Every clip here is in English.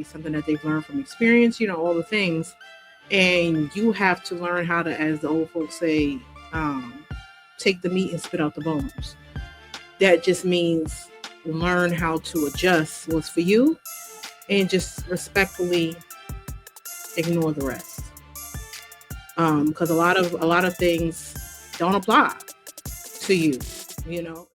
be something that they've learned from experience, all the things. And you have to learn how to, as the old folks say, take the meat and spit out the bones. That just means learn how to adjust what's for you and just respectfully ignore the rest. Because a lot of things don't apply to you, you know.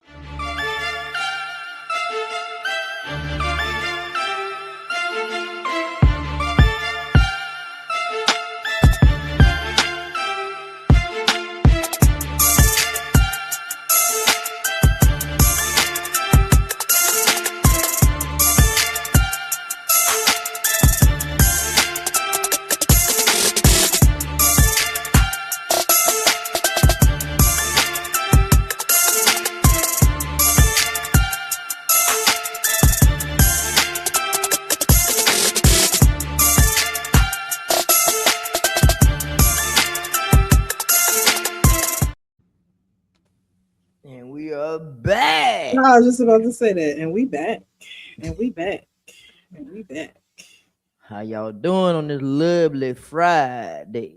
And we are back. No, I was just about to say that. And we back. And we back. And we back. How y'all doing on this lovely Friday?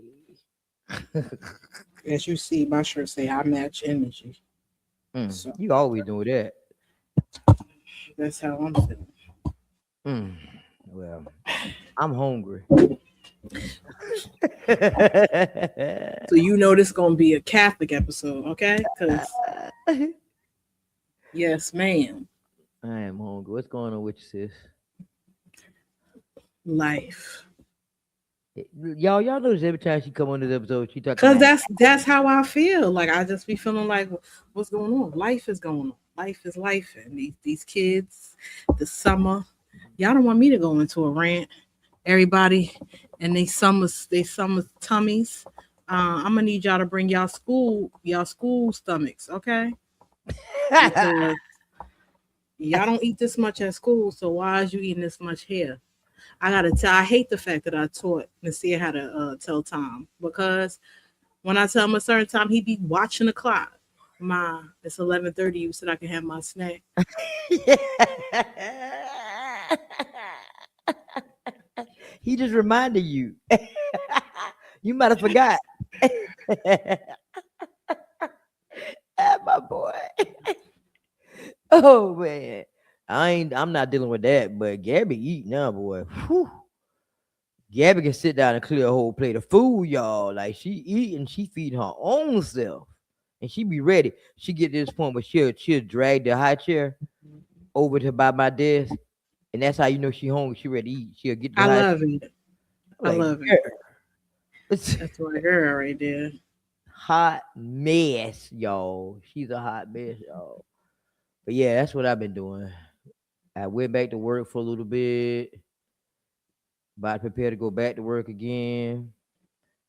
As you see, my shirt say I match energy. So You always do that. that's how I'm feeling. Well, I'm hungry. So you know this is gonna be a Catholic episode, okay? Because yes, ma'am. I am hungry. What's going on with you, sis? Life. Y'all notice every time she come on this episode, she talk Because about that's how I feel. Like I just be feeling like what's going on? Life is going on. Life is life. And these kids, the summer, y'all don't want me to go into a rant. Everybody and they summer tummies. I'm gonna need y'all to bring y'all school stomachs, okay? Because y'all don't eat this much at school, so why is you eating this much here? I hate the fact that I taught Nasir how to tell time, because when I tell him a certain time, he be watching the clock. Ma, it's 11:30. You said I can have my snack. He just reminded you. You might have forgot. My boy. Oh man. I'm not dealing with that, but Gabby eat now, boy. Whew. Gabby can sit down and clear a whole plate of food, y'all. Like she eating, she feed her own self. And she be ready. She get to this point where she'll drag the high chair over to by my desk. And that's how you know she hungry. She ready to eat. She'll get the I high love it. like, I love girl. it. That's my girl right there. Hot mess, y'all. She's a hot mess, y'all. But yeah, that's what I've been doing. I went back to work for a little bit. About to prepare to go back to work again.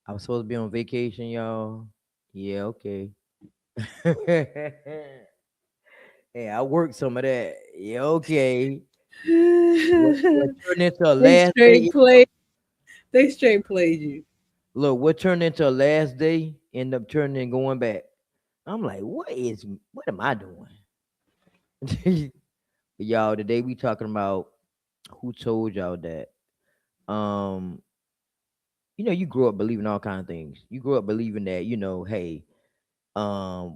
I was supposed to be on vacation, y'all. Yeah, okay. Hey, I worked some of that. Yeah, okay. What turned into a They last straight day? played. They straight played you. Look, what turned into a last day ended up turning and going back. I'm like, what am I doing? But y'all, today we talking about who told y'all that. Um, you grow up believing all kind of things. You grow up believing that, hey,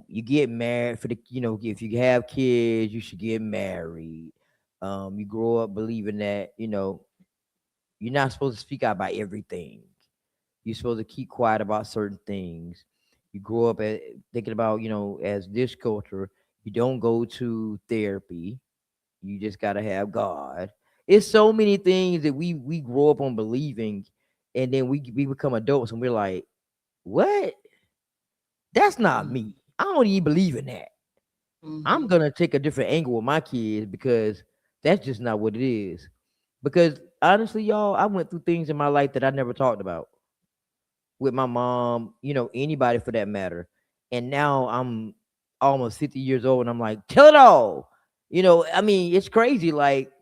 you get married for the, if you have kids, you should get married. You grow up believing that, you're not supposed to speak out about everything. You're supposed to keep quiet about certain things. You grow up thinking about, as this culture, you don't go to therapy. You just gotta have God. It's so many things that we grow up on believing, and then we become adults and we're like, what? That's not me. I don't even believe in that. I'm gonna take a different angle with my kids because that's just not what it is. Because honestly, y'all, I went through things in my life that I never talked about with my mom, anybody for that matter. And now I'm almost 50 years old and I'm like, tell it all. I mean, it's crazy. Like,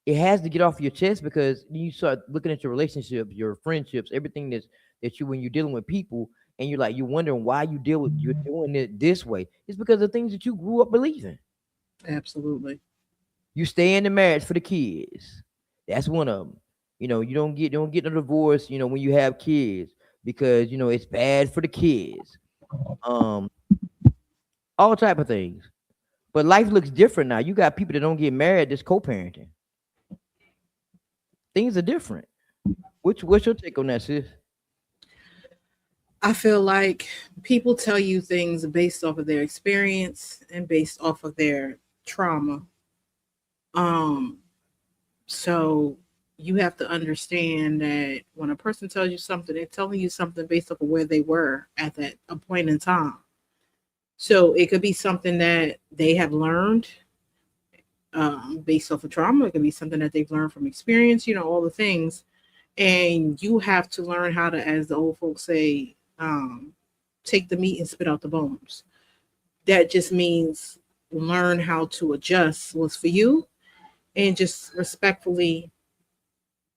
it has to get off your chest because you start looking at your relationships, your friendships, everything that you when you're dealing with people, and you're wondering why you're doing it this way. It's because of things that you grew up believing. Absolutely. You stay in the marriage for the kids. That's one of them. You don't get a divorce, when you have kids, because it's bad for the kids. Um, all type of things. But life looks different now. You got people that don't get married that's co-parenting. Things are different. What's your take on that, sis? I feel like people tell you things based off of their experience and based off of their trauma. Um, so you have to understand that when a person tells you something, they're telling you something based off of where they were at that a point in time. So it could be something that they have learned based off of trauma. It could be something that they've learned from experience, all the things. And you have to learn how to, as the old folks say, take the meat and spit out the bones. That just means learn how to adjust what's for you and just respectfully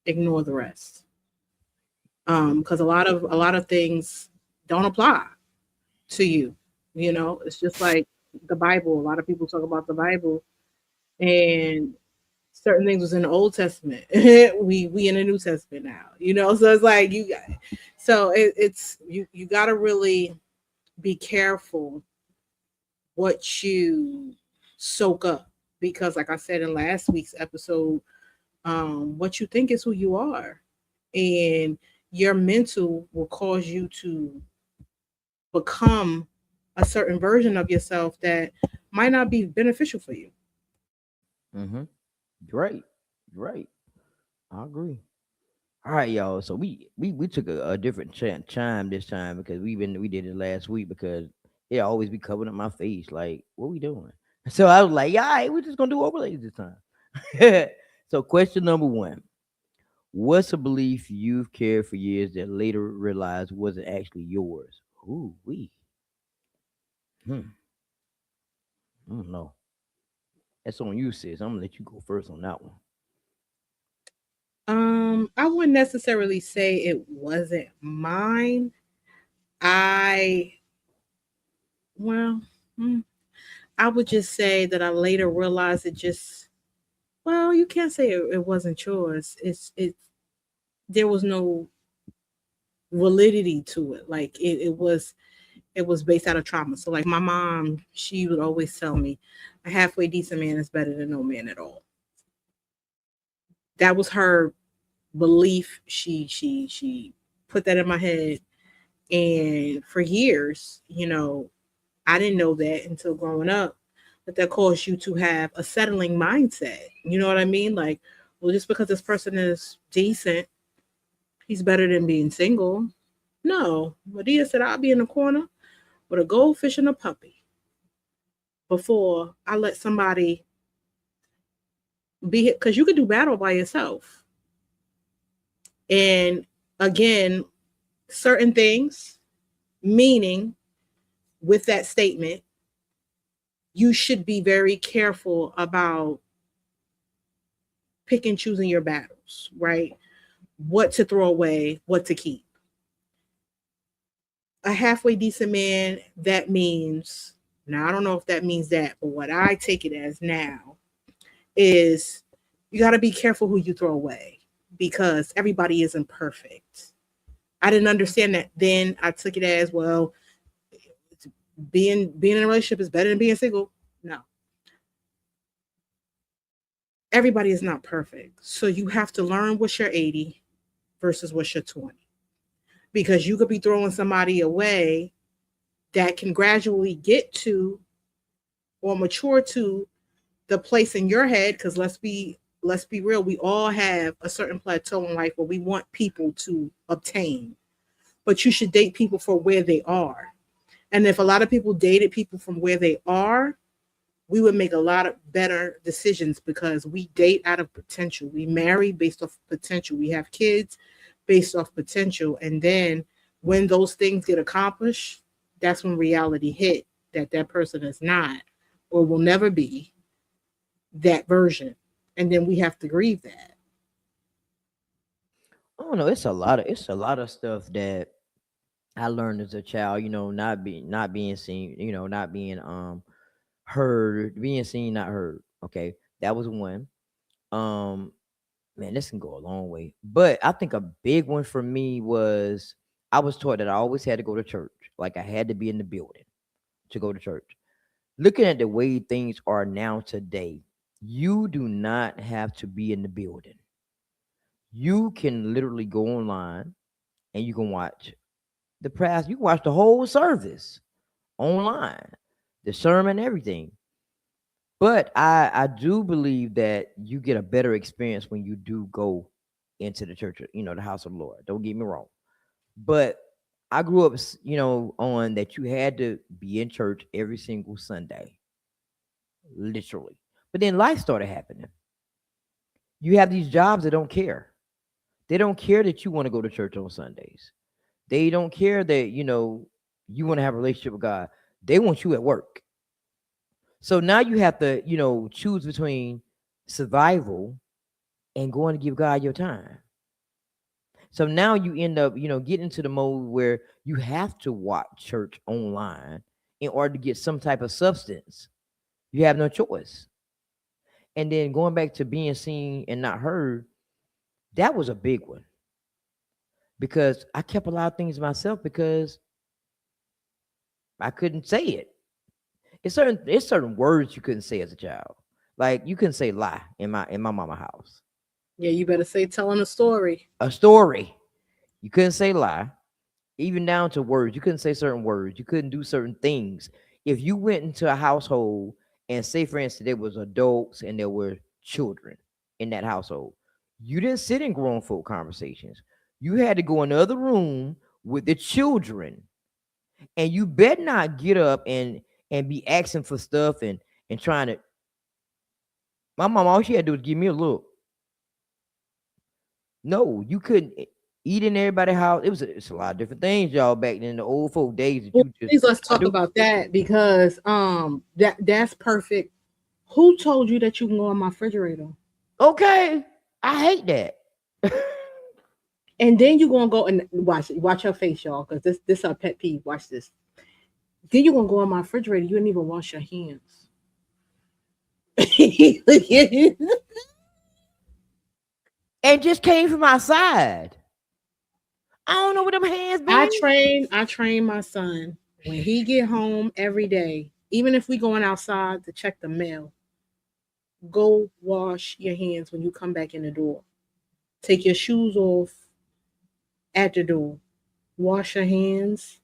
ignore the rest. Because a lot of things don't apply to you. It's just like the Bible. A lot of people talk about the Bible, and certain things was in the Old Testament. we in the New Testament now. So it's like you got. So it's you got to really be careful what you soak up, because like I said in last week's episode, what you think is who you are, and your mental will cause you to become a certain version of yourself that might not be beneficial for you. Mm-hmm. Great. Great. I agree. All right, y'all. So we took a different chime this time, because we did it last week, because it always be covering up my face. Like, what we doing? So I was like, yeah, all right, we're just gonna do overlays this time. So question number one: what's a belief you've carried for years that later realized wasn't actually yours? Ooh, hmm, I don't know. That's on you, sis. I'm gonna let you go first on that one. I wouldn't necessarily say it wasn't mine. I well, hmm, I would just say that I later realized it just well, you can't say it wasn't yours. It there was no validity to it. Like it was based out of trauma. So like my mom, she would always tell me, a halfway decent man is better than no man at all. That was her belief. She put that in my head, and for years, I didn't know that until growing up. That caused you to have a settling mindset. You know what I mean? Like, well, just because this person is decent, he's better than being single. No, Medea said I'll be in the corner with a goldfish and a puppy before I let somebody be it, because you could do battle by yourself. And again, certain things, meaning with that statement, you should be very careful about pick and choosing your battles, right? What to throw away, what to keep. A halfway decent man, that means, now I don't know if that means that, but what I take it as now is you got to be careful who you throw away, because everybody isn't perfect. I didn't understand that then. I took it as, well, being in a relationship is better than being single. No, everybody is not perfect. So you have to learn what's your 80 versus what's your 20. Because you could be throwing somebody away that can gradually get to or mature to the place in your head. Because let's be real, we all have a certain plateau in life where we want people to obtain. But you should date people for where they are. And if a lot of people dated people from where they are, we would make a lot of better decisions, because we date out of potential. We marry based off potential. We have kids based off potential. And then when those things get accomplished, that's when reality hit that that person is not or will never be that version. And then we have to grieve that. I don't know. It's a lot of stuff that I learned as a child. Not being seen. Not being heard, being seen, not heard. Okay, that was one. Um, Man, this can go a long way. But I think a big one for me was I was taught that I always had to go to church. Like I had to be in the building to go to church. Looking at the way things are now today, you do not have to be in the building. You can literally go online and you can watch the press. You can watch the whole service online, the sermon, everything. But I do believe that you get a better experience when you do go into the church, the house of the Lord. Don't get me wrong. But I grew up, on that you had to be in church every single Sunday, literally. But then life started happening. You have these jobs that don't care. They don't care that you want to go to church on Sundays. They don't care that, you want to have a relationship with God. They want you at work. So now you have to, choose between survival and going to give God your time. So now you end up, getting into the mode where you have to watch church online in order to get some type of substance. You have no choice. And then going back to being seen and not heard, that was a big one because I kept a lot of things myself because I couldn't say it. It's certain words you couldn't say as a child. Like you couldn't say lie in my mama house. Yeah, you better say telling a story. A story. You couldn't say lie. Even down to words. You couldn't say certain words. You couldn't do certain things. If you went into a household and say, for instance, there was adults and there were children in that household, you didn't sit in grown folk conversations. You had to go in the other room with the children. And you better not get up and be asking for stuff and trying to. My mom, all she had to do was give me a look. No, you couldn't eat in everybody's house. It's a lot of different things, y'all, back in the old folk days that Well, you just please let's I talk do. about that because that's perfect. Who told you that you can go in my refrigerator? Okay. I hate that. And then you're gonna go and watch her face, y'all, because this her pet peeve. Watch this. Then you're gonna go in my refrigerator. You didn't even wash your hands. And just came from outside. I don't know where them hands been. I train my son when he get home every day, even if we going outside to check the mail, go wash your hands when you come back in the door. Take your shoes off at the door. Wash your hands.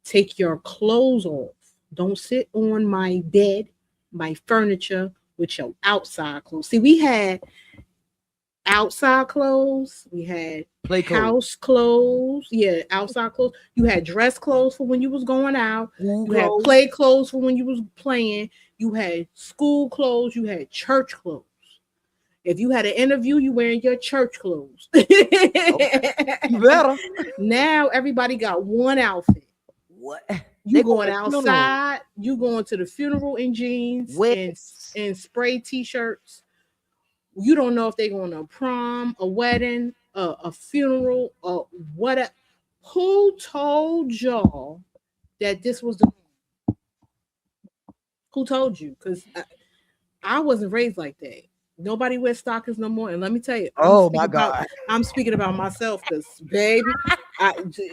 Take your clothes off. Don't sit on my bed, my furniture with your outside clothes. See, we had outside clothes, we had Play code. house clothes, yeah, outside clothes. You had dress clothes for when you was going out. School You had clothes. play clothes for when you was playing. You had school clothes. You had church clothes. If you had an interview, you wearing your church clothes. Okay. You better. Now everybody got one outfit. What? You They going going to funeral. outside, you going to the funeral in jeans Wet. and spray t-shirts. You don't know if they're going to prom, a wedding, a funeral, or what. Who told y'all that this was the? Who told you? Because I wasn't raised like that. Nobody wears stockings no more. And let me tell you, Oh my God. I'm speaking about myself because baby,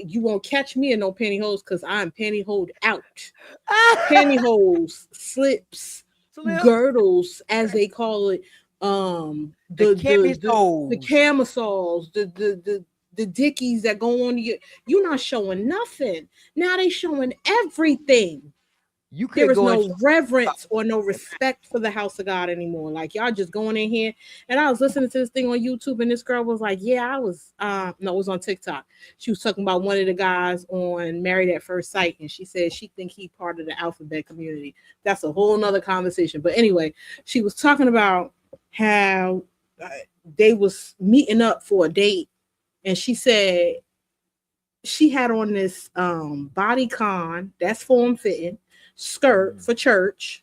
you won't catch me in no pantyhose because I'm pantyhosed out. Pantyhose, slips, Slip. girdles, as they call it. The The camisoles. camisoles, the dickies that go on you. You're not showing nothing. Now they showing everything. You There could is go and no reverence or no respect for the house of God anymore. Like y'all just going in here. And I was listening to this thing on YouTube, and this girl was like, "Yeah, I was no, it was on TikTok. She was talking about one of the guys on Married at First Sight, and she said she think he part of the alphabet community. That's a whole nother conversation. But anyway, she was talking about how they was meeting up for a date, and she said she had on this bodycon that's form fitting skirt for church,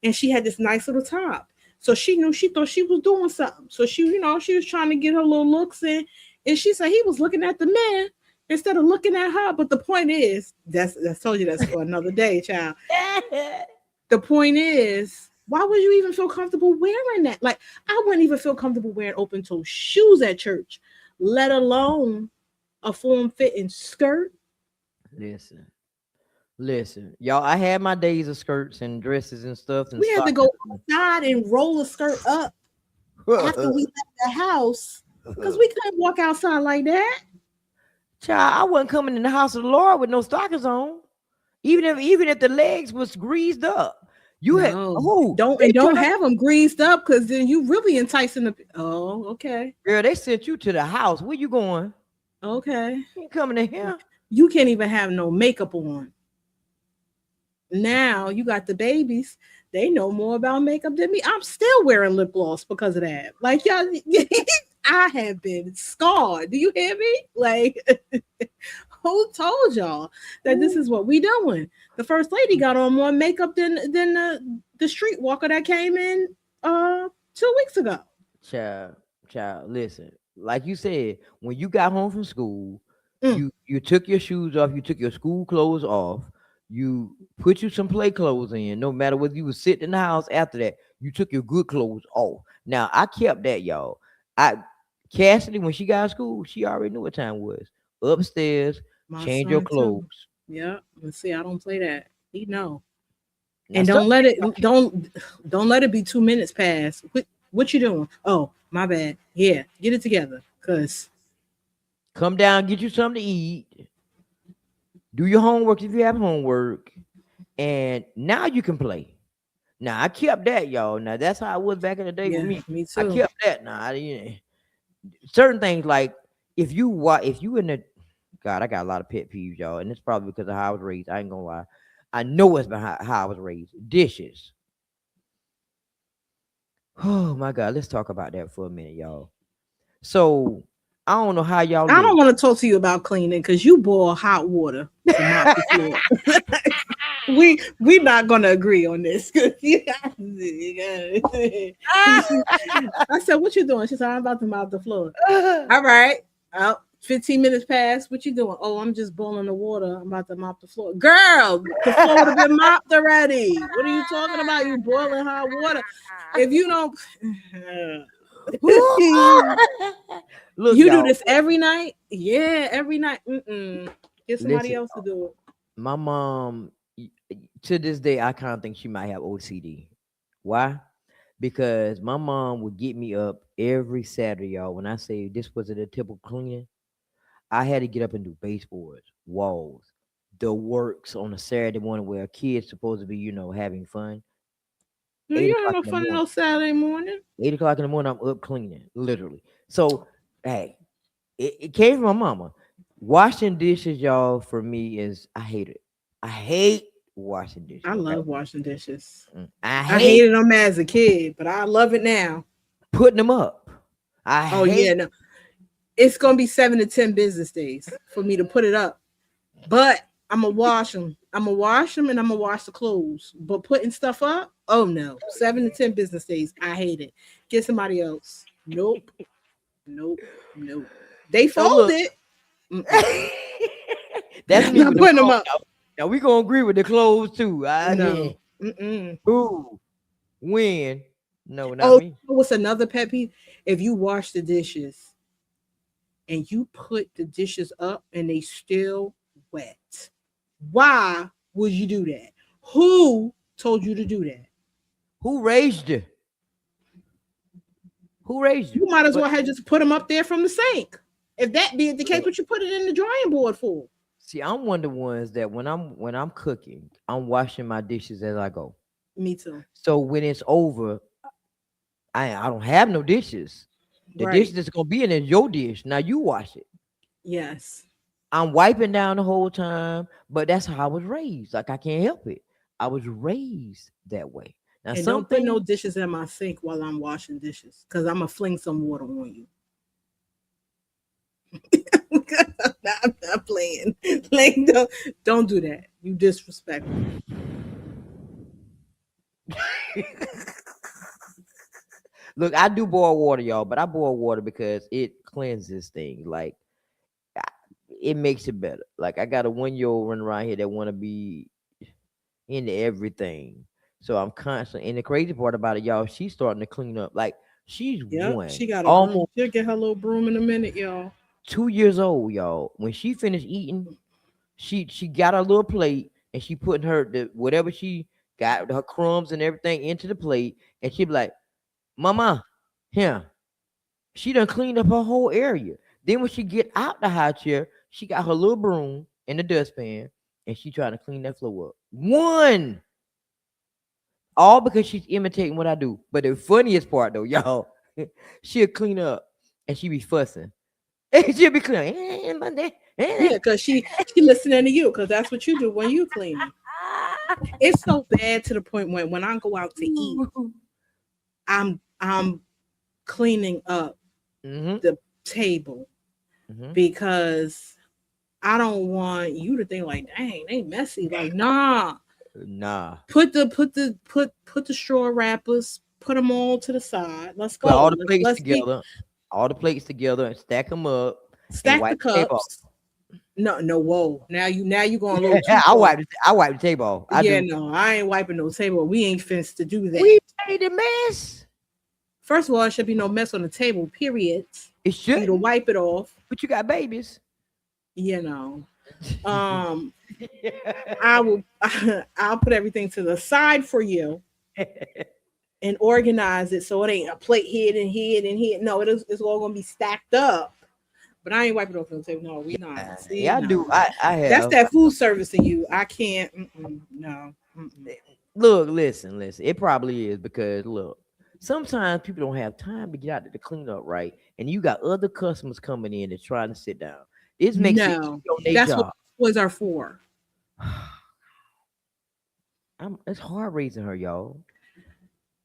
and she had this nice little top. So she knew she thought she was doing something. So she was trying to get her little looks in, and she said he was looking at the man instead of looking at her. But the point is, that's told you that's for another day, child. The point is Why would you even feel comfortable wearing that? Like, I wouldn't even feel comfortable wearing open toe shoes at church, let alone a form fitting skirt. Listen, listen, y'all. I had my days of skirts and dresses and stuff and We had to stockings. go outside and roll a skirt up after we left the house because we couldn't walk outside like that. Child, I wasn't coming in the house of the Lord with no stockings on. Even if the legs was greased up. You had No, who? don't They and don't tried, have them greased up because then you really enticing the. Oh, okay, girl, they sent you to the house. Where you going? okay. You ain't coming in here. You can't even have no makeup on. Now you got the babies. They know more about makeup than me. I'm still wearing lip gloss because of that. Like y'all, I have been scarred. Do you hear me? Like, who told y'all that this is what we doing? The first lady got on more makeup than the streetwalker that came in 2 weeks ago. Child, child, listen. Like you said, when you got home from school, Mm, you took your shoes off, you took your school clothes off, you put you some play clothes in. No matter whether you was sitting in the house after that, you took your good clothes off. Now I kept that, y'all. I Cassidy, when she got to school, she already knew what time it was. Upstairs, my change your son too. clothes. Yeah, let's see. I don't play that. He know. Now And some don't let it be 2 minutes past. What you doing? Oh, my bad. Yeah, get it together. Cause come down, get you something to eat, do your homework if you have homework, and now you can play. Now I kept that, y'all. Now that's how it was back in the day with yeah, me. me I too. kept that. Now, certain things like if you in the God, I got a lot of pet peeves, y'all, and it's probably because of how I was raised. I ain't gonna lie. I know it's behind how I was raised. Dishes. Oh my God, let's talk about that for a minute, y'all. So I don't know how y'all I live. don't want to talk to you about cleaning because you boil hot water to mop the floor. We not gonna agree on this. I said, "What you doing?" She said, "I'm about to mop the floor." All right. Out 15 minutes past. What you doing? Oh, I'm just boiling the water. I'm about to mop the floor. Girl, the floor would have been mopped already. What are you talking about? You boiling hot water. If you don't Look, you do y'all. this every night? Yeah, every night. Mm-mm. Get somebody Listen, else to do it. my mom to this day I kind of think she might have OCD. Why? Because my mom would get me up every Saturday, y'all. When I say this was a typical cleaning, I had to get up and do baseboards, walls, the works on a Saturday morning where a kid's supposed to be, having fun. No, Eight you ain't o'clock no in the fun in morning. no Saturday morning. 8 o'clock in the morning, I'm up cleaning, literally. So, hey, it came from my mama. Washing dishes, y'all, for me is I hate it. I hate washing I dishes. Okay, love washing dishes. I I hate hated them as a kid, but I love it now. putting them up. I Oh yeah, hate. no. It's gonna be 7 to 10 business days for me to put it up. But I'm gonna wash them. I'm gonna wash them and I'm gonna wash the clothes. But putting stuff up, oh no, 7 to 10 business days. I hate it. Get somebody else. Nope, nope, nope. They So fold look, it. Mm-mm. that's I'm me not with the putting them clothes. up. Now we gonna agree with the clothes too. No. Mm-mm. Who when? No, not Oh, me. what's another pet peeve? If you wash the dishes and you put the dishes up and they still wet, why would you do that? Who told you to do that? Who raised you? Who raised You you? might as But well have just put them up there from the sink. If that be the case, look, what you put it in the drying board for? see, I'm one of the ones that when I'm cooking, I'm washing my dishes as I go. Me too. So when it's over, I don't have no dishes. The dish Right. that's gonna be in is your dish. Now you wash it. Yes. I'm wiping down the whole time, but that's how I was raised. Like I can't help it. I was raised that way. Now And don't put no something dishes in my sink while I'm washing dishes because I'm going to fling some water on you. I'm not playing. Like, don't do that. You disrespectful. look, I do boil water, y'all, but I boil water because it cleanses things. Like I- it makes it better. Like I got a 1-year-old running around here that want to be into everything. So I'm constantly, and the crazy part about it, y'all, she's starting to clean up. Like she's Yep, one, she got a broom. almost She'll get her little broom in a minute, y'all. 2 years old, y'all. When she finished eating, she got her little plate and she putting whatever she got, her crumbs and everything into the plate, and she be like, "Mama, here." She done cleaned up her whole area. Then when she get out the high chair, she got her little broom and the dustpan, and she trying to clean that floor up. One, all because she's imitating what I do. But the funniest part though, y'all, she'll clean up and she be fussing. And she'll be cleaning. Yeah, because she listening to you, because that's what you do when you cleaning. It's so bad to the point when I go out to eat, I'm cleaning up Mm-hmm. the table Mm-hmm. because I don't want you to think like, dang, they messy. Like, nah. Nah. Put the straw wrappers, put them all to the side. Let's Put go. all the plates Let's get together, and stack them up and stack the wipe the table off. cups. No, no, whoa. Now you going a little too I far. wipe I wipe the table off. I Yeah, do. no, I ain't wiping no table. We ain't finished to do that. We made a mess. First of all, there should be no mess on the table, period. It For you to shouldn't, wipe it off, but you got babies. you know. Um, I will I'll put everything to the side for you and organize it so it ain't a plate here and here and here. No, it's all gonna be stacked up. But I ain't wiping off no table. No, we not. See, Yeah, I no. do. I That's have. that food service in you. I can't. No. Look, listen. It probably is because look, sometimes people don't have time to get out there to clean up, right? And you got other customers coming in and trying to sit down. It makes it No. easy on their That's what job. toys are for. It's hard raising her, y'all.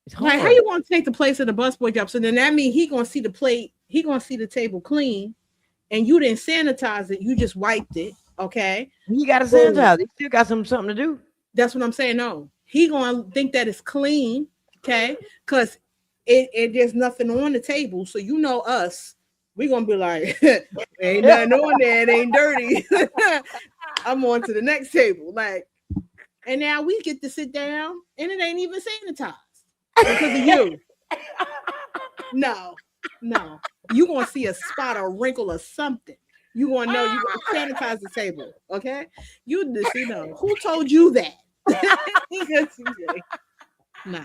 It's Like, how hard. you gonna take the place of the busboy job? So then that means he gonna see the plate, he gonna see the table clean, and you didn't sanitize it, you just wiped it. Okay. You got to Boom. sanitize. You still got something to do. That's what I'm saying. No, he gonna think that it's clean, okay? Because it there's nothing on the table, so you know us. We gonna be like, ain't nothing on there. It ain't dirty. I'm on to the next table, like, and now we get to sit down, and it ain't even sanitized because of you. No, no, you gonna see a spot or wrinkle or something. You gonna know you gonna sanitize the table, okay? You just you know who told you that? Nah.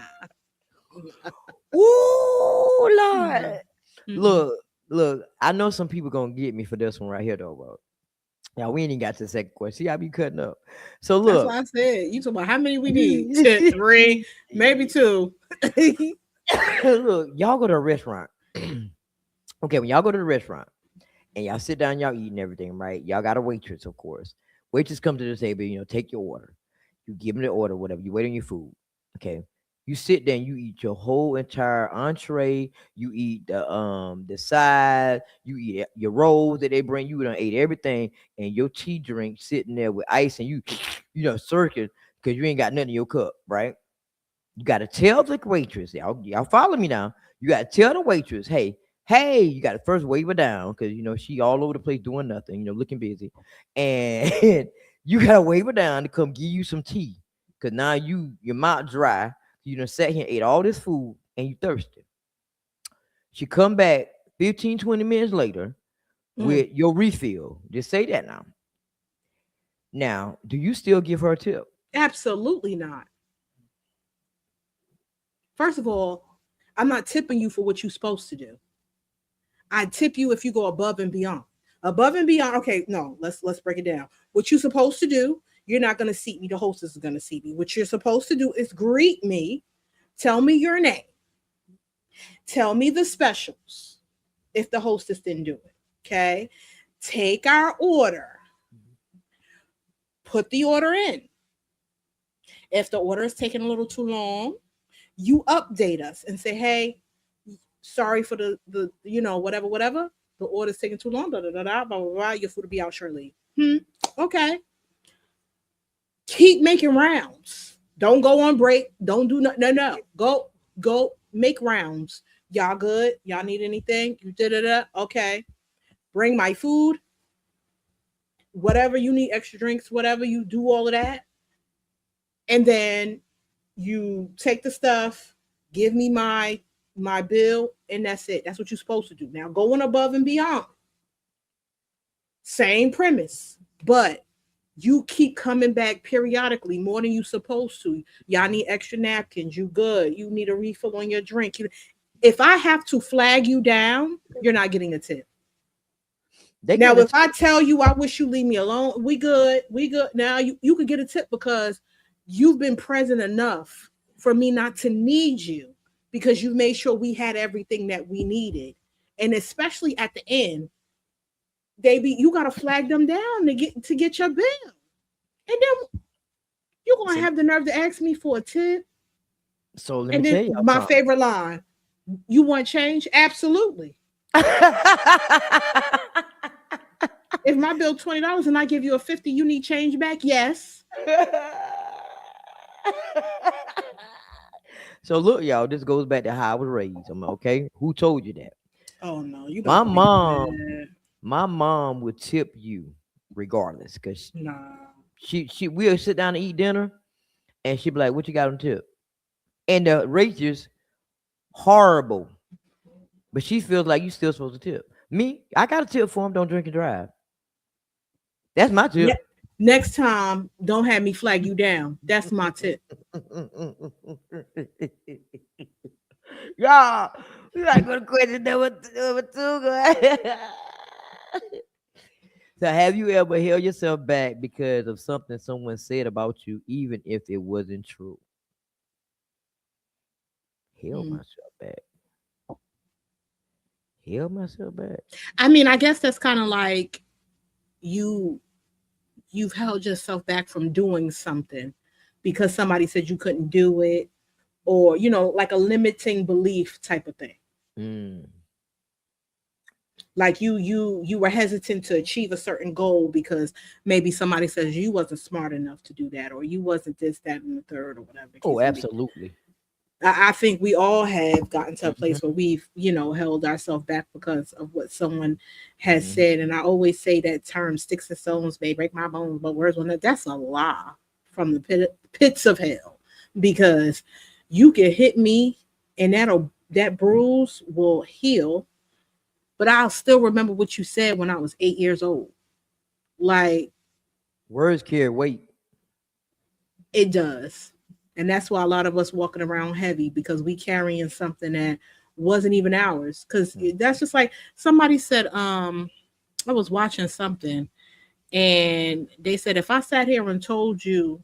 Ooh, Mm-mm. Lord. Mm-mm. Look. I know some people gonna get me for this one right here, though, bro. Now we ain't even got to the second question. See, I be cutting up. So That's look, why I said you talk about how many we need. Three, maybe two. look, y'all go to a restaurant. Okay, when y'all go to the restaurant and y'all sit down, y'all eating everything, right? Y'all got a waitress, of course. Waitress come to the table, take your order. You give them the order, whatever. You wait on your food. Okay. You sit there and you eat your whole entire entree. You eat the side. You eat your rolls that they bring. You done ate everything, and your tea drink sitting there with ice, and circling because you ain't got nothing in your cup, right? You got to tell the waitress, y'all follow me now. You got to tell the waitress, hey, you got to first wave her down because she all over the place doing nothing, looking busy, and you got to wave her down to come give you some tea because now your mouth dry. You done sat here and ate all this food and you thirsty. She come back 15, 20 minutes later Mm, with your refill. Just say that now. Now, do you still give her a tip? absolutely not. First of all, I'm not tipping you for what you're supposed to do. I tip you if you go above and beyond. Above and beyond. Okay, no, let's break it down. What you're supposed to do, you're not going to seat me. The hostess is going to seat me. What you're supposed to do is greet me, tell me your name, tell me the specials. If the hostess didn't do it, okay, take our order, put the order in. If the order is taking a little too long, you update us and say, hey, sorry for the whatever. The order's taking too long, blah, blah, blah. Your food will be out shortly. Okay. Keep making rounds. Don't go on break. Don't do no. Go make rounds. Y'all good? Y'all need anything? You did it. Okay. Bring my food. Whatever you need, extra drinks, whatever you do, all of that. And then You take the stuff, give me my bill, and that's it. That's what you're supposed to do. Now going above and beyond, same premise, but you keep coming back periodically more than you supposed to. Y'all need extra napkins. You good. You need a refill on your drink. If I have to flag you down, you're not getting a tip. They Now, getting a if I tip. tell you I wish you leave me alone, we good. We good. Now you could get a tip because you've been present enough for me not to need you because you made sure we had everything that we needed. And especially at the end, you gotta flag them down to get your bill. And then you're gonna So, have the nerve to ask me for a tip. so let me And then tell y'all my something. favorite line, you want change? Absolutely. If my bill $20 and I give you a 50, you need change back? Yes. So look, y'all, this goes back to how I was raised. Okay. Who told you that? Oh no, you My about to make me mom, mad. my mom would tip you regardless, cause Nah. she we'll sit down and eat dinner, and she'd be like, "What you got on tip?" And the rate horrible, but she feels like you still supposed to tip. Me, I got a tip for him. Don't drink and drive. That's my tip. Ne- Next time, don't have me flag you down. That's my tip. Yeah, we gotta go to question number two. So, have you ever held yourself back because of something someone said about you, even if it wasn't true? Held Mm. myself back. Held myself back. I mean, I guess that's kind of like you you've held yourself back from doing something because somebody said you couldn't do it, or like a limiting belief type of thing. Mm. Like you were hesitant to achieve a certain goal because maybe somebody says you wasn't smart enough to do that, or you wasn't this, that, and the third, or whatever the Oh, case may be. absolutely. I think we all have gotten to a place where Hmm. we've, held ourselves back because of what someone has Hmm. said. And I always say that term, sticks and stones may break my bones, but words will not. That's a lie from the pits of hell, because you can hit me and that bruise will heal, but I'll still remember what you said when I was 8 years old. Like, Words carry weight. it does. And that's why a lot of us walking around heavy, because we carrying something that wasn't even ours. Because Mm. that's just like somebody said, I was watching something and they said, if I sat here and told you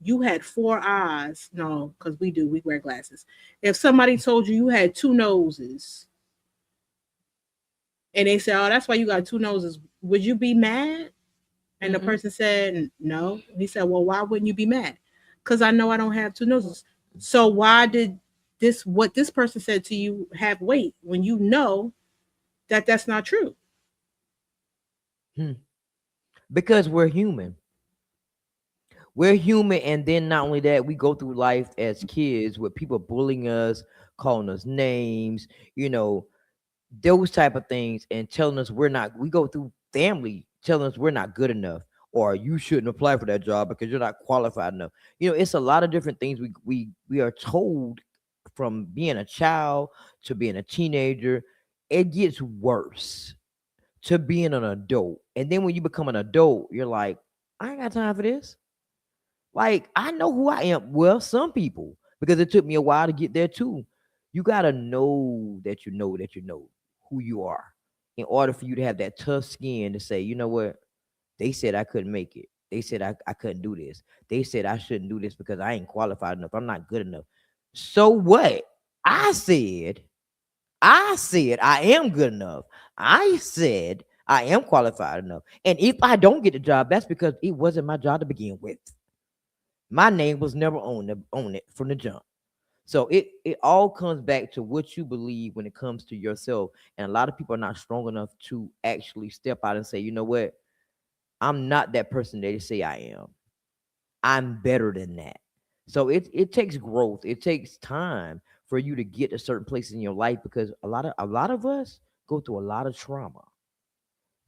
you had four eyes, no, because we wear glasses. If somebody told you you had two noses and they said, oh, that's why you got two noses, would you be mad? And the Mm-mm. person said, no. And he said, well, why wouldn't you be mad? Because I know I don't have two noses. So why did what this person said to you have weight when you know that that's not true? Hmm. Because we're human. We're human, and then not only that, we go through life as kids with people bullying us, calling us names, you know, those type of things, and telling us we're not. We go through family telling us we're not good enough, or you shouldn't apply for that job because you're not qualified enough. It's a lot of different things we are told from being a child to being a teenager. It gets worse to being an adult, and then when you become an adult, you're like, I ain't got time for this. Like, I know who I am. Well, some people, because it took me a while to get there too. You gotta know that you know who you are in order for you to have that tough skin to say, you know what? They said I couldn't make it. They said I couldn't do this. They said I shouldn't do this because I ain't qualified enough. I'm not good enough. So what? I said, I said I am good enough. I said I am qualified enough. And if I don't get the job, that's because it wasn't my job to begin with. My name was never on it from the jump. So it all comes back to what you believe when it comes to yourself. And a lot of people are not strong enough to actually step out and say, you know what? I'm not that person they say I am. I'm better than that. So it takes growth. It takes time for you to get to certain places in your life because a lot of us go through a lot of trauma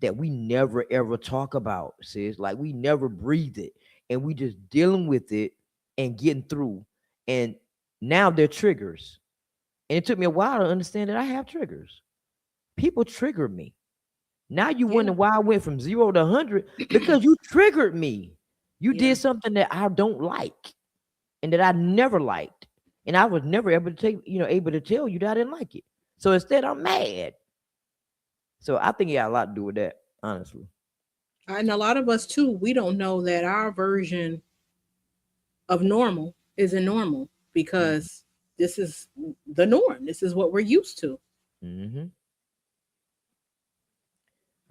that we never ever talk about, sis. Like we never breathe it. And we just dealing with it and getting through. And now they're triggers. And it took me a while to understand that I have triggers. People trigger me. Now you wonder Yeah. why I went from 0 to 100 because you triggered me. You Yeah. did something that I don't like and that I never liked, and I was never able to able to tell you that I didn't like it. So instead, I'm mad. So I think it got a lot to do with that, honestly. And a lot of us too, we don't know that our version of normal isn't normal because this is the norm. This is what we're used to. Mm-hmm.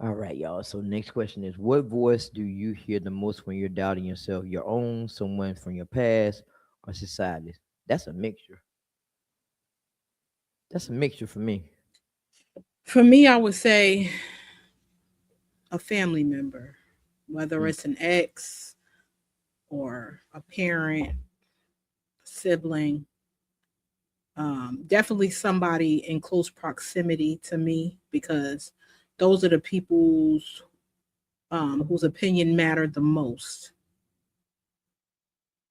All right, y'all. So next question is, what voice do you hear the most when you're doubting yourself? Your own, someone from your past, or society's? That's a mixture. That's a mixture for me. For me, I would say a family member, whether Mm. it's an ex or a parent, sibling, definitely somebody in close proximity to me because those are the people's whose opinion mattered the most.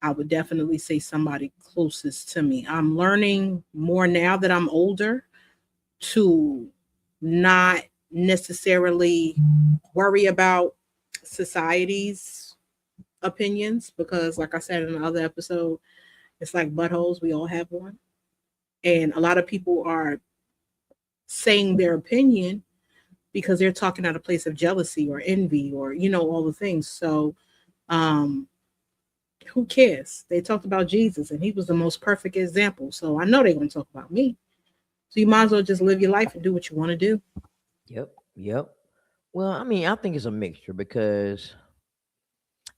I would definitely say somebody closest to me. I'm learning more now that I'm older to not necessarily worry about society's opinions because, like I said in another episode, it's like buttholes. We all have one. And a lot of people are saying their opinion because they're talking out of a place of jealousy or envy or, all the things. So, um, who cares? They talked about Jesus and he was the most perfect example. So I know they're going to talk about me. So you might as well just live your life and do what you want to do. Yep, yep. Well, I mean, I think it's a mixture because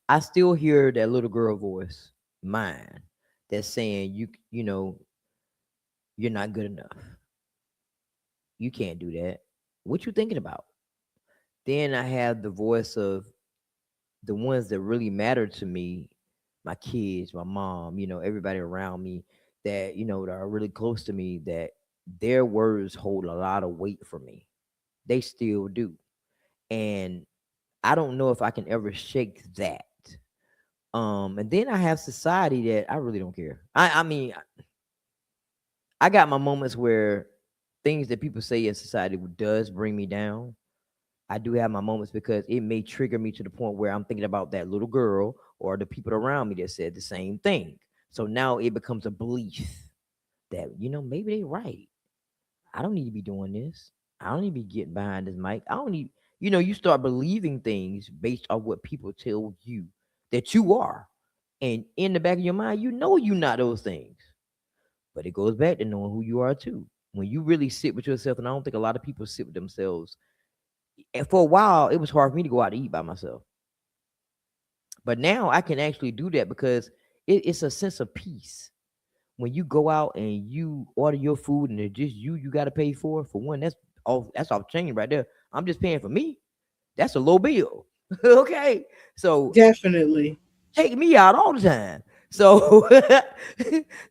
I still hear that little girl voice, mine, that's saying you're not good enough. You can't do that. What you thinking about? Then I have the voice of the ones that really matter to me, my kids, my mom, everybody around me that, that are really close to me, that their words hold a lot of weight for me. They still do. And I don't know if I can ever shake that. And then I have society that I really don't care. I mean, I got my moments where things that people say in society does bring me down. I do have my moments because it may trigger me to the point where I'm thinking about that little girl or the people around me that said the same thing. So now it becomes a belief that, maybe they're right. I don't need to be doing this. I don't need to be getting behind this mic. I don't need, you start believing things based on what people tell you that you are. And in the back of your mind, you're not those things. But it goes back to knowing who you are too. When you really sit with yourself, and I don't think a lot of people sit with themselves. And for a while, it was hard for me to go out to eat by myself. But now I can actually do that because it's a sense of peace. When you go out and you order your food and it's just you got to pay for one, that's off chain right there. I'm just paying for me. That's a low bill. Okay. So Definitely. take me out all the time. So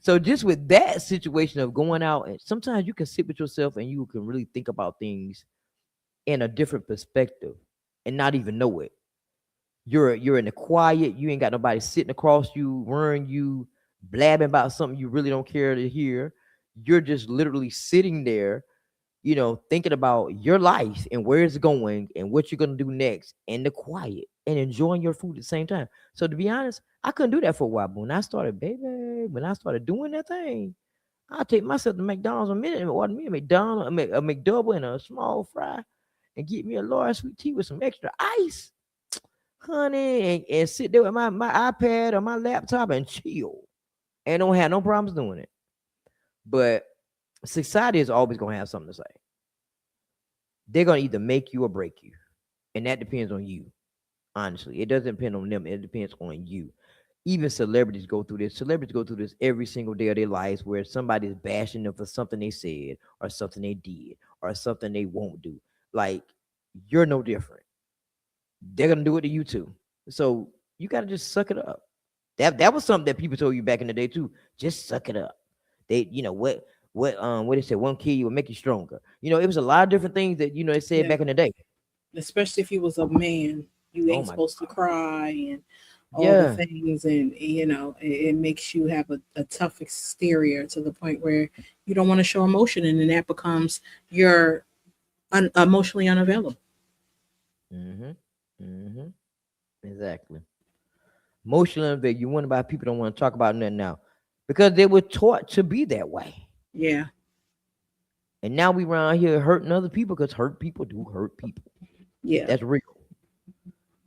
so just with that situation of going out, and sometimes you can sit with yourself and you can really think about things in a different perspective and not even know it. You're in the quiet, you ain't got nobody sitting across you, worrying you, blabbing about something you really don't care to hear. You're just literally sitting there, thinking about your life and where it's going and what you're gonna do next in the quiet and enjoying your food at the same time. So to be honest, I couldn't do that for a while. But when I started doing that thing, I'll take myself to McDonald's a minute and order me a McDonald's, a McDouble and a small fry and get me a large sweet tea with some extra ice, honey, and sit there with my iPad or my laptop and chill. And don't have no problems doing it. But society is always gonna have something to say. They're gonna either make you or break you. And that depends on you. Honestly. It doesn't depend on them. It depends on you. Even celebrities go through this. Celebrities go through this every single day of their lives where somebody's bashing them for something they said or something they did or something they won't do. Like, you're no different. They're gonna do it to you too. So you gotta just suck it up. That was something that people told you back in the day too. Just suck it up. They, what they said, one kill you will make you stronger. It was a lot of different things that they said Yeah. back in the day. Especially if you was a man, you Oh ain't my supposed to cry and all the Yeah. things, and it makes you have a tough exterior to the point where you don't want to show emotion, and then that becomes you're emotionally unavailable. Mm-hmm. Mm-hmm. Exactly. Emotional that you wonder about people don't want to talk about nothing now. Because they were taught to be that way. Yeah, And now we around here hurting other people because hurt people do hurt people. yeah, That's real.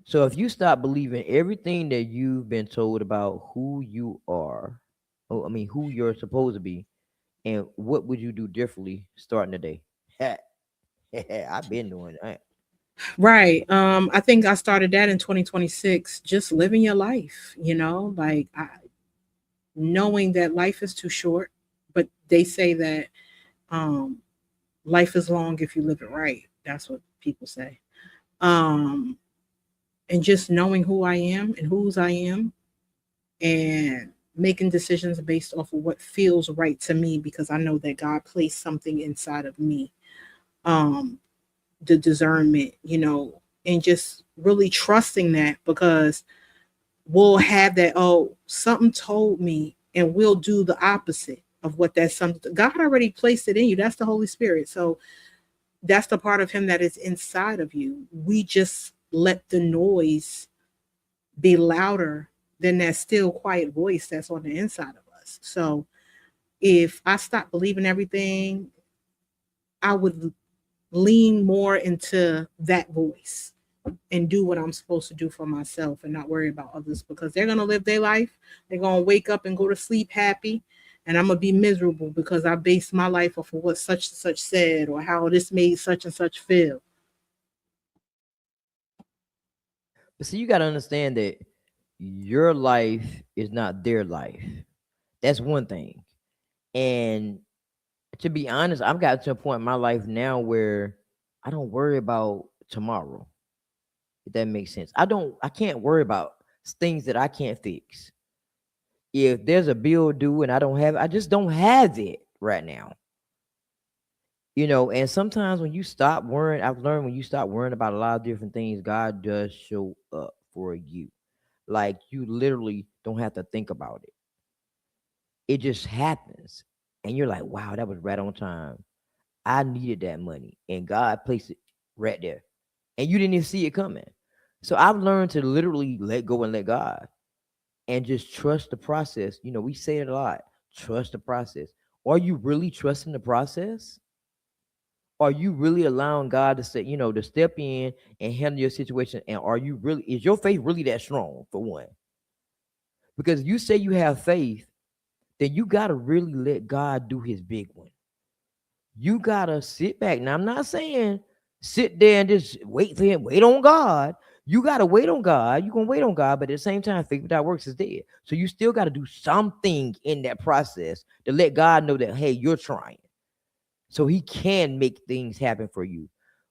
So if you stop believing everything that you've been told about who you are, oh, I mean who you're supposed to be, and what would you do differently starting today? I've been doing that. right. I think I started that in 2026, just living your life, like knowing that life is too short, but they say that um, life is long if you live it right. That's what people say. Um, and just knowing who I am and whose I am, and making decisions based off of what feels right to me, because I know that God placed something inside of me. Um, the discernment, and just really trusting that, because we'll have that, oh, something told me, and we'll do the opposite of what that something. God already placed it in you. That's the Holy Spirit. So that's the part of him that is inside of you. We just let the noise be louder than that still quiet voice that's on the inside of us. So if I stop believing everything, I would lean more into that voice and do what I'm supposed to do for myself, and not worry about others, because they're going to live their life. They're going to wake up and go to sleep happy. And I'm going to be miserable because I based my life off of what such and such said, or how this made such and such feel. But see, you got to understand that your life is not their life. That's one thing. And to be honest, I've got to a point in my life now where I don't worry about tomorrow. If that makes sense. I can't worry about things that I can't fix. If there's a bill due and I don't have it, I just don't have it right now. And sometimes when you stop worrying, I've learned when you stop worrying about a lot of different things, God does show up for you. Like you literally don't have to think about it. It just happens. And you're like, wow, that was right on time. I needed that money. And God placed it right there. And you didn't even see it coming. So I've learned to literally let go and let God and just trust the process. We say it a lot. Trust the process. Are you really trusting the process? Are you really allowing God to say, to step in and handle your situation? And is your faith really that strong, for one? Because you say you have faith, then you got to really let God do his big one. You got to sit back. Now, I'm not saying sit there and just wait for him, wait on God. You got to wait on God. You're going to wait on God, but at the same time, faith without works is dead. So you still got to do something in that process to let God know that, hey, you're trying. So he can make things happen for you.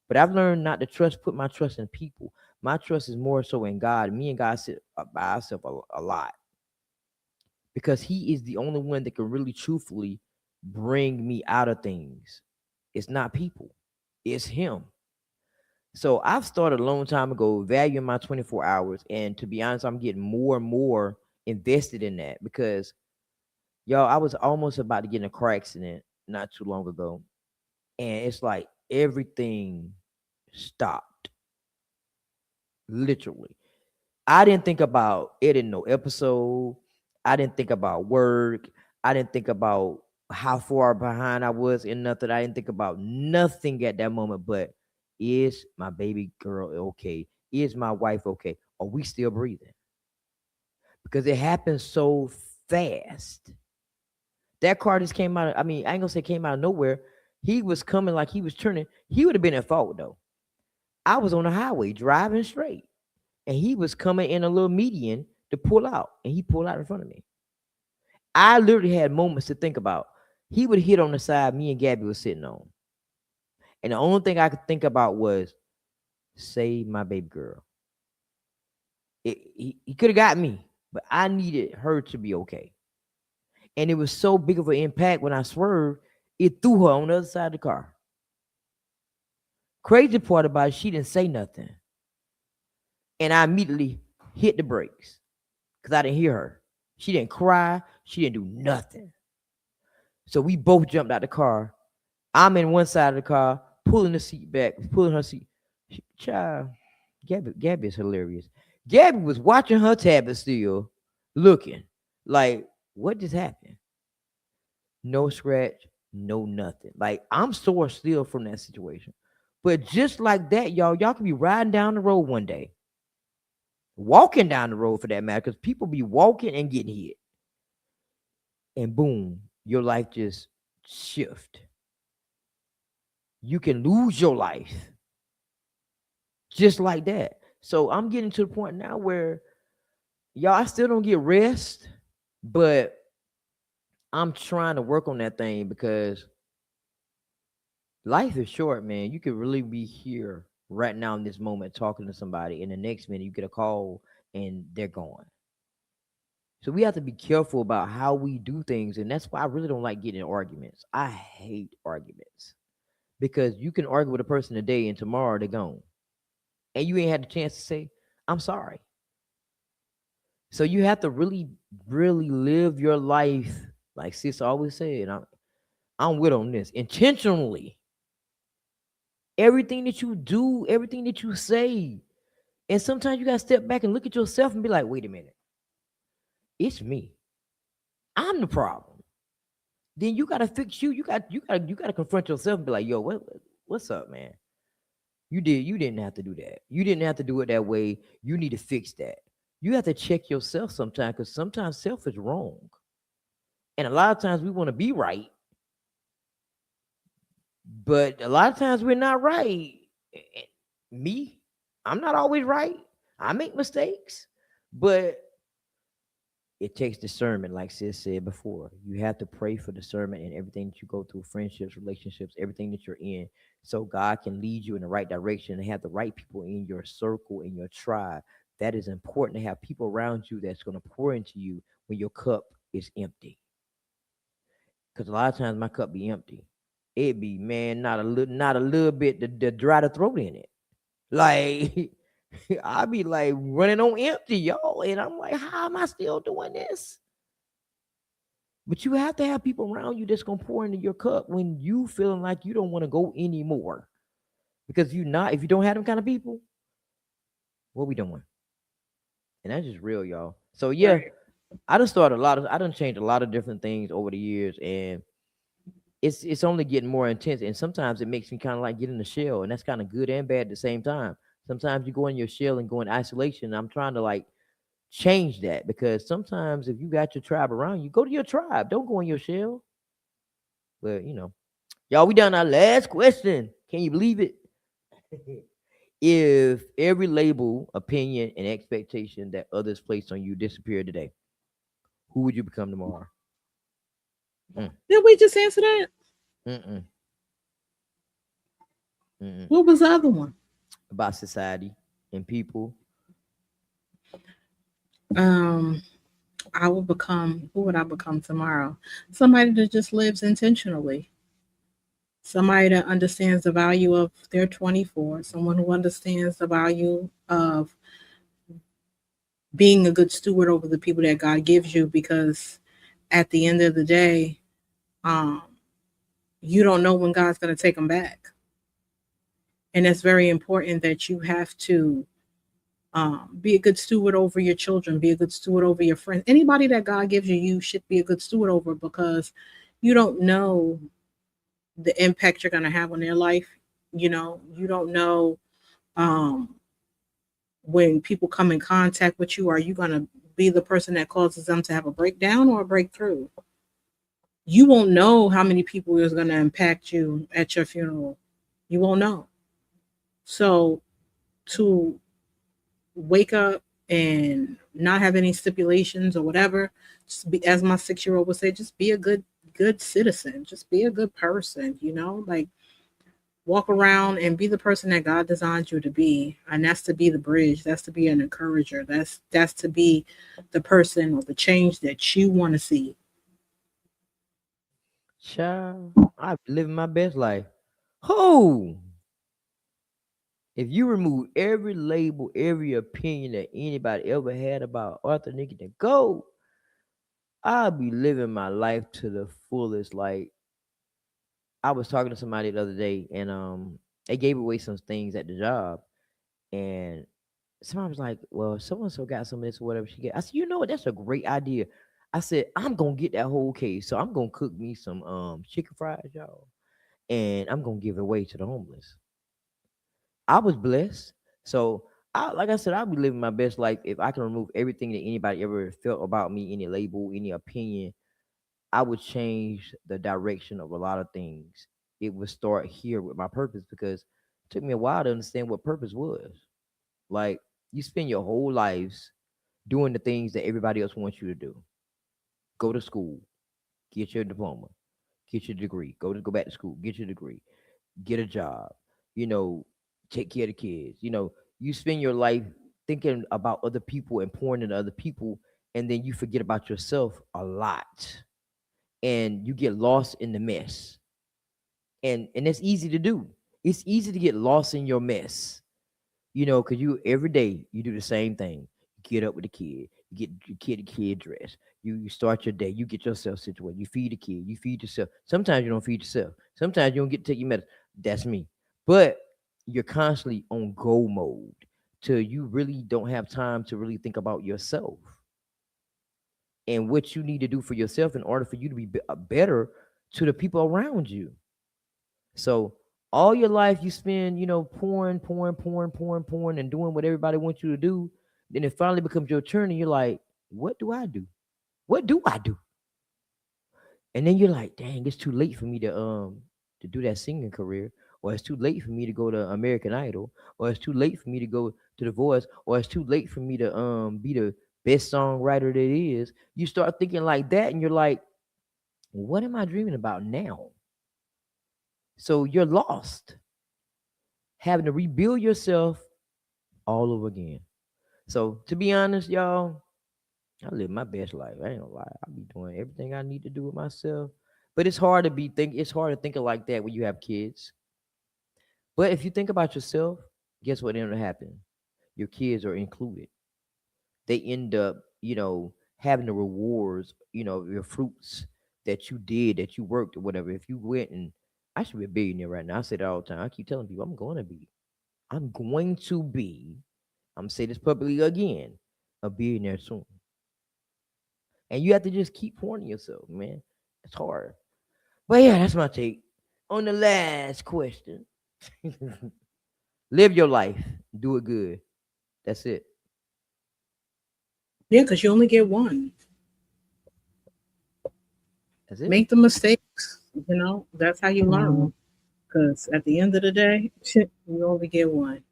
But I've learned not to put my trust in people. My trust is more so in God. Me and God sit by ourselves a lot, because he is the only one that can really truthfully bring me out of things. It's not people, it's him. So I've started a long time ago valuing my 24 hours. And to be honest, I'm getting more and more invested in that, because y'all, I was almost about to get in a car accident not too long ago. And it's like everything stopped. Literally. I didn't think about it in no episode. I didn't think about work. I didn't think about how far behind I was in nothing. I didn't think about nothing at that moment. But is my baby girl okay? Is my wife okay? Are we still breathing? Because it happened so fast. That car just came out. I mean, I ain't gonna say came out of nowhere. He was coming like he was turning. He would have been at fault though. I was on the highway driving straight, and he was coming in a little median to pull out, and he pulled out in front of me. I literally had moments to think about. He would hit on the side me and Gabby was sitting on, and the only thing I could think about was save my baby girl. He could have got me, but I needed her to be okay. And it was so big of an impact when I swerved, it threw her on the other side of the car. Crazy part about it, she didn't say nothing. And I immediately hit the brakes. because I didn't hear her. She didn't cry. She didn't do nothing. So we both jumped out the car. I'm in one side of the car, pulling the seat back, pulling her seat. Child, Gabby is hilarious. Gabby was watching her tablet still, looking like, what just happened? No scratch, no nothing. Like, I'm sore still from that situation. But just like that, y'all could be riding down the road one day, walking down the road for that matter, because people be walking and getting hit. And boom, your life just shift. You can lose your life just like that. So I'm getting to the point now where y'all, I still don't get rest, but I'm trying to work on that thing because life is short, man. You could really be here right now in this moment talking to somebody, and the next minute you get a call and they're gone. So we have to be careful about how we do things, and that's why I really don't like getting in arguments. I hate arguments because you can argue with a person today and tomorrow they're gone, and you ain't had the chance to say, "I'm sorry." So you have to really, really live your life, like sis always said. I'm with on this intentionally. Everything that you do, everything that you say, and sometimes you gotta step back and look at yourself and be like, "Wait a minute, it's me. I'm the problem." Then you gotta fix you. You gotta confront yourself and be like, "Yo, what's up, man? You didn't have to do that. You didn't have to do it that way. You need to fix that." You have to check yourself sometimes because sometimes self is wrong. And a lot of times we want to be right, but a lot of times we're not right. Me, I'm not always right. I make mistakes, but it takes discernment, like sis said before. You have to pray for discernment in everything that you go through, friendships, relationships, everything that you're in, so God can lead you in the right direction and have the right people in your circle, in your tribe. That is important to have people around you that's going to pour into you when your cup is empty. Because a lot of times my cup be empty. It be, man, not a little bit to dry the throat in it. Like I be like running on empty, y'all. And I'm like, how am I still doing this? But you have to have people around you that's gonna pour into your cup when you feeling like you don't want to go anymore. Because if you don't have them kind of people, what we doing? And that's just real, y'all. So yeah, Right. I done changed a lot of different things over the years, and it's only getting more intense. And sometimes it makes me kind of like get in the shell, and that's kind of good and bad at the same time. Sometimes you go in your shell and go in isolation. I'm trying to like change that because sometimes if you got your tribe around you, go to your tribe. Don't go in your shell. But y'all, we done our last question. Can you believe it? If every label, opinion, and expectation that others place on you disappeared today, who would you become tomorrow? Mm, Did we just answer that? mm-mm, mm-mm. What was the other one? About society and people. Um, I will become, who would I become tomorrow? Somebody that just lives intentionally. Somebody that understands the value of their 24. Someone who understands the value of being a good steward over the people that God gives you, because at the end of the day, um, you don't know when God's going to take them back. And it's very important that you have to be a good steward over your children, be a good steward over your friends. Anybody that God gives you, you should be a good steward over, because you don't know the impact you're going to have on their life. You don't know, um, when people come in contact with you, are you going to be the person that causes them to have a breakdown or a breakthrough? You won't know how many people is going to impact you at your funeral. You won't know. So to wake up and not have any stipulations or whatever, just be, as my 6 year old would say, just be a good citizen, just be a good person, like walk around and be the person that God designed you to be. And that's to be the bridge, that's to be an encourager, that's to be the person or the change that you want to see. Child, I'm living my best life. Who? If you remove every label, every opinion that anybody ever had about Arthur Nicky, then go, I'll be living my life to the fullest. Like I was talking to somebody the other day, and they gave away some things at the job, and somebody was like, "Well, so and so got some of this or whatever she get." I said, "You know what? That's a great idea." I said, "I'm gonna get that whole case, so I'm gonna cook me some chicken fries, y'all, and I'm gonna give it away to the homeless." I was blessed, so like I said, I'll be living my best life if I can remove everything that anybody ever felt about me, any label, any opinion. I would change the direction of a lot of things. It would start here with my purpose because it took me a while to understand what purpose was. Like you spend your whole lives doing the things that everybody else wants you to do. Go to school, get your diploma, get your degree, go back to school, get your degree, get a job, you know, take care of the kids. You spend your life thinking about other people and pouring into other people, and then you forget about yourself a lot. And you get lost in the mess. And it's easy to do. It's easy to get lost in your mess. Because you every day you do the same thing. You get up with the kid, you get your kid dressed, you start your day, you get yourself situated, you feed the kid, you feed yourself. Sometimes you don't feed yourself. Sometimes you don't get to take your medicine. That's me. But you're constantly on go mode till you really don't have time to really think about yourself and what you need to do for yourself in order for you to be better to the people around you. So all your life you spend, pouring, and doing what everybody wants you to do. Then it finally becomes your turn, and you're like, "What do I do? What do I do?" And then you're like, "Dang, it's too late for me to do that singing career, or it's too late for me to go to American Idol, or it's too late for me to go to The Voice, or it's too late for me to be the best songwriter that is." You start thinking like that, and you're like, "What am I dreaming about now?" So you're lost, having to rebuild yourself all over again. So to be honest, y'all, I live my best life. I ain't gonna lie. I be doing everything I need to do with myself. But it's hard to think of like that when you have kids. But if you think about yourself, guess what ended up happening? Your kids are included. They end up, having the rewards, your fruits that you did, that you worked or whatever. If you went and I should be a billionaire right now. I say that all the time. I keep telling people I'm going to be, I'm gonna say this publicly again, a billionaire soon. And you have to just keep pouring yourself, man. It's hard. But yeah, that's my take. On the last question. Live your life. Do it good. That's it. Yeah, because you only get one. That's it. Make the mistakes. That's how you learn. Because at the end of the day, you only get one.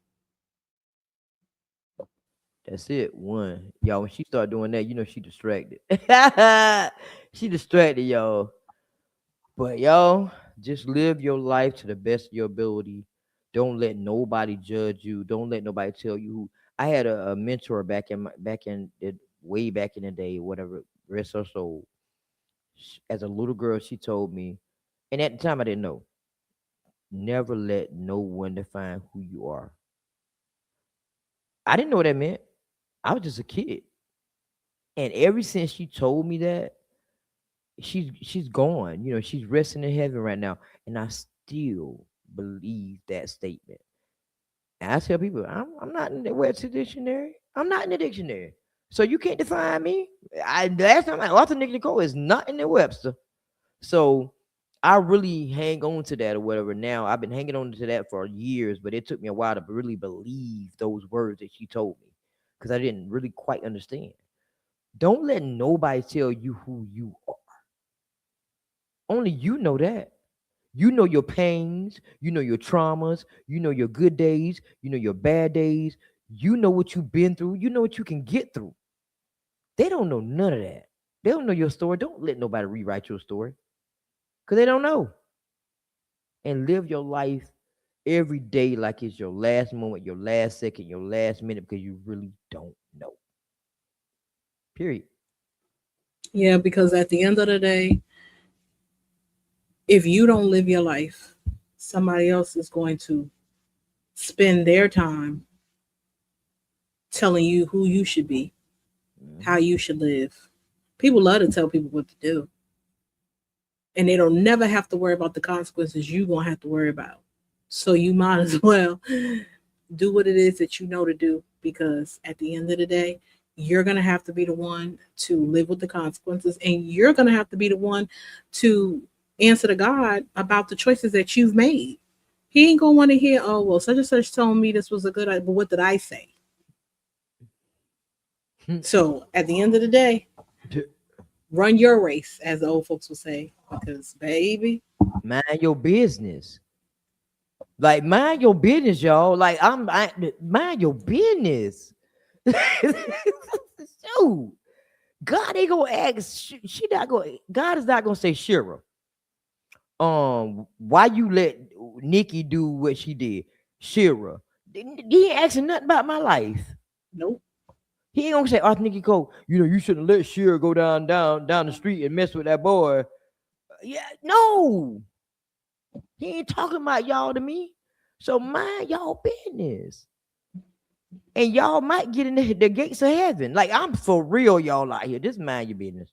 That's it. One. Y'all, when she start doing that, she distracted. She distracted, y'all. But y'all, just live your life to the best of your ability. Don't let nobody judge you. Don't let nobody tell you who. I had a mentor back in the way back in the day, whatever, rest her soul. As a little girl, she told me, and at the time I didn't know, never let no one define who you are. I didn't know what that meant. I was just a kid. And ever since she told me that, she's gone. She's resting in heaven right now. And I still believe that statement. And I tell people, I'm not in the Webster dictionary. I'm not in the dictionary. So you can't define me. Last time Arthur Nick Nicole is not in the Webster. So I really hang on to that or whatever. Now I've been hanging on to that for years, but it took me a while to really believe those words that she told me because I didn't really quite understand. Don't let nobody tell you who you are. Only you know that. You know your pains, you know your traumas, you know your good days, you know your bad days, you know what you've been through, you know what you can get through. They don't know none of that. They don't know your story. Don't let nobody rewrite your story because they don't know. And live your life every day like it's your last moment, your last second, your last minute because you really don't know. Period. Yeah, because at the end of the day, if you don't live your life, somebody else is going to spend their time telling you who you should be, how Mm-hmm. you should live. People love to tell people what to do, and they don't never have to worry about the consequences you're going to have to worry about. So you might as well do what it is that you know to do, because at the end of the day, you're going to have to be the one to live with the consequences, and you're going to have to be the one to answer to God about the choices that you've made. He ain't going to want to hear, oh, well, such and such told me this was a good idea, but what did I say? So at the end of the day, run your race, as the old folks will say, because baby, Mind your business. Like mind your business, y'all. Like mind your business. Shoot. God ain't gonna ask. She not gonna. God is not gonna say, Shira. Why you let Nikki do what she did, Shira? He ain't asking nothing about my life. nope. He ain't gonna say, "Oh, Nikki Cole, you shouldn't let Shira go down the street and mess with that boy." Yeah, no, he ain't talking about y'all to me. So mind y'all business, and y'all might get in the gates of heaven. Like I'm for real, y'all out here. Just mind your business.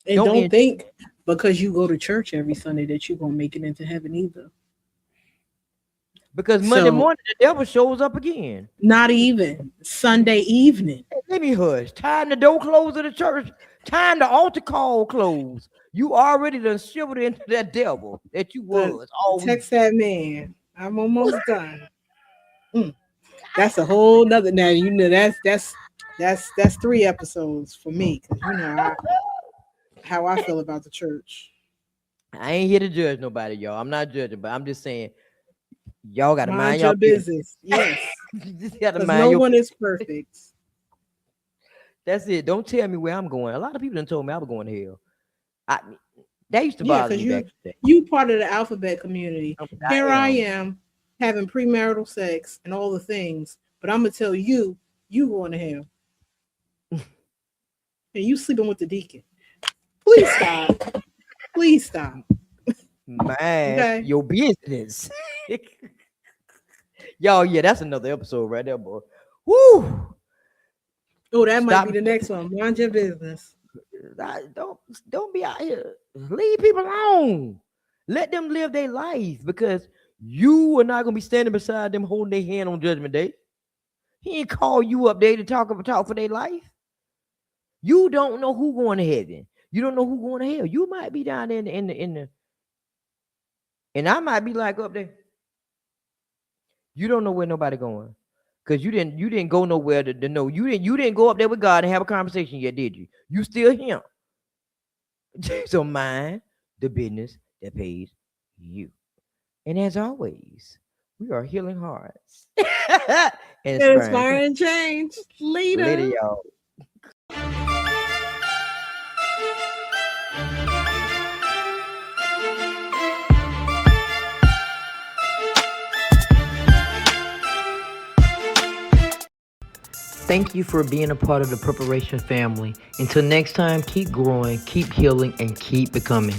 And Don't don't end think because you go to church every Sunday that you're going to make it into heaven either. because Monday So, morning the devil shows up again. not even Sunday evening. Hey, let me hush. Time the door close of the church. Time the altar call close. You already done shivered into that devil that you The was all week. text that man. I'm almost done. Mm, that's a whole nother. Now you know that's 3 episodes for me, because you know how I feel about the church. I ain't here to judge nobody, y'all. I'm not judging, but I'm just saying y'all gotta Mind mind your y'all business. business, yes, You just gotta because mind no your one business. is perfect. That's it. Don't tell me where I'm going. A lot of people done told me I was going to hell. I that used to Yeah, bother because me back in the day. you part of the alphabet community. I Here I am. am having premarital sex and all the things, but I'm gonna tell you going to hell and you sleeping with the deacon. Please stop. Please stop. Mind Okay. your business. Y'all, yeah, that's another episode right there, boy. Woo! Oh, that might Stop. be the next one. Mind your business. Don't be out here. Leave people alone. Let them live their life because you are not gonna be standing beside them holding their hand on Judgment Day. He ain't call you up there to talk for their life. You don't know who going to heaven. You don't know who going to hell. You might be down there in the and I might be like up there. You don't know where nobody going. Cause you didn't go nowhere to know. You didn't go up there with God and have a conversation yet, did you? You still him. So mind the business that pays you. And as always, we are healing hearts and inspiring change. Inspiring change. Later, Later. y'all. Thank you for being a part of the preparation family. Until next time, keep growing, keep healing, and keep becoming.